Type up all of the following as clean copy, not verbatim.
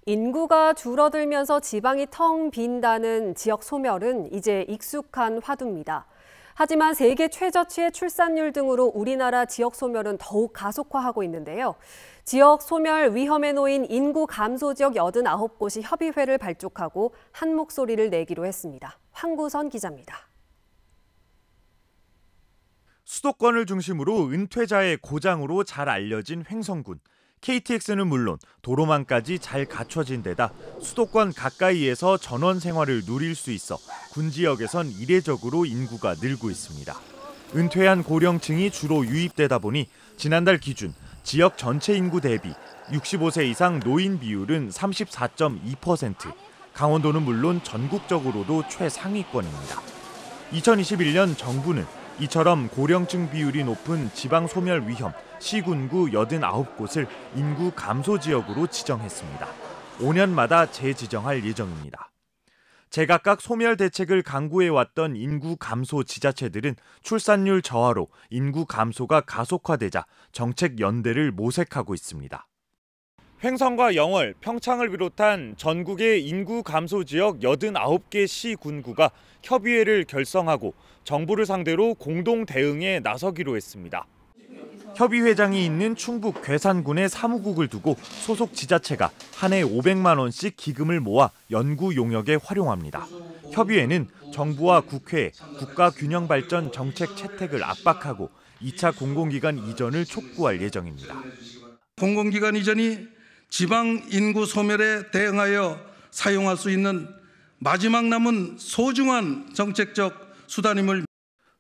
인구가 줄어들면서 지방이 텅 빈다는 지역 소멸은 이제 익숙한 화두입니다. 하지만 세계 최저치의 출산율 등으로 우리나라 지역 소멸은 더욱 가속화하고 있는데요. 지역 소멸 위험에 놓인 인구 감소 지역 89곳이 협의회를 발족하고 한 목소리를 내기로 했습니다. 황구선 기자입니다. 수도권을 중심으로 은퇴자의 고장으로 잘 알려진 횡성군. KTX는 물론 도로망까지 잘 갖춰진 데다 수도권 가까이에서 전원 생활을 누릴 수 있어 군 지역에선 이례적으로 인구가 늘고 있습니다. 은퇴한 고령층이 주로 유입되다 보니 지난달 기준 지역 전체 인구 대비 65세 이상 노인 비율은 34.2%, 강원도는 물론 전국적으로도 최상위권입니다. 2021년 정부는 이처럼 고령층 비율이 높은 지방 소멸 위험 시군구 89곳을 인구 감소 지역으로 지정했습니다. 5년마다 재지정할 예정입니다. 제각각 소멸 대책을 강구해왔던 인구 감소 지자체들은 출산율 저하로 인구 감소가 가속화되자 정책 연대를 모색하고 있습니다. 횡성과 영월, 평창을 비롯한 전국의 인구 감소 지역 89개 시군구가 협의회를 결성하고 정부를 상대로 공동 대응에 나서기로 했습니다. 협의회장이 있는 충북 괴산군의 사무국을 두고 소속 지자체가 한 해 500만 원씩 기금을 모아 연구 용역에 활용합니다. 협의회는 정부와 국회에 국가균형발전 정책 채택을 압박하고 2차 공공기관 이전을 촉구할 예정입니다. 공공기관 이전이 지방 인구 소멸에 대응하여 사용할 수 있는 마지막 남은 소중한 정책적 수단임을.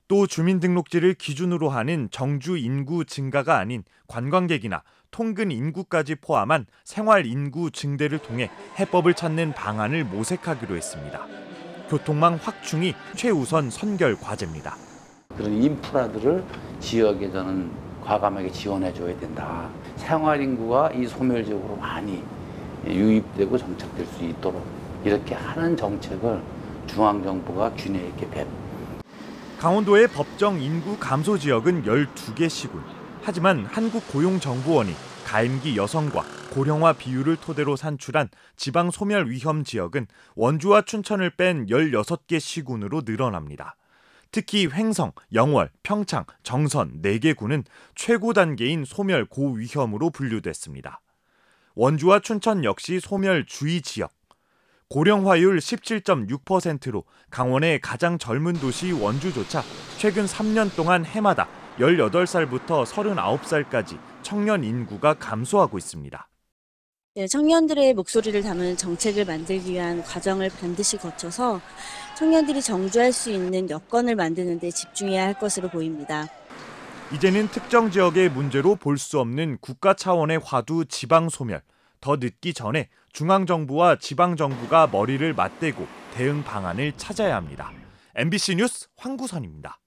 또 주민등록지를 기준으로 하는 정주 인구 증가가 아닌 관광객이나 통근 인구까지 포함한 생활 인구 증대를 통해 해법을 찾는 방안을 모색하기로 했습니다. 교통망 확충이 최우선 선결 과제입니다. 그런 인프라들을 지역에 저는 과감하게 지원해줘야 된다. 생활 인구가 이 소멸 지역으로 많이 유입되고 정착될 수 있도록 이렇게 하는 정책을 중앙정부가 균형 있게 강원도의 법정 인구 감소 지역은 12개 시군. 하지만 한국고용정보원이 가임기 여성과 고령화 비율을 토대로 산출한 지방 소멸 위험 지역은 원주와 춘천을 뺀 16개 시군으로 늘어납니다. 특히 횡성, 영월, 평창, 정선 4개 군은 최고 단계인 소멸 고위험으로 분류됐습니다. 원주와 춘천 역시 소멸 주의 지역. 고령화율 17.6%로 강원의 가장 젊은 도시 원주조차 최근 3년 동안 해마다 18살부터 39살까지 청년 인구가 감소하고 있습니다. 네, 청년들의 목소리를 담은 정책을 만들기 위한 과정을 반드시 거쳐서 청년들이 정주할 수 있는 여건을 만드는 데 집중해야 할 것으로 보입니다. 이제는 특정 지역의 문제로 볼 수 없는 국가 차원의 화두 지방 소멸. 더 늦기 전에 중앙정부와 지방정부가 머리를 맞대고 대응 방안을 찾아야 합니다. MBC 뉴스 황구선입니다.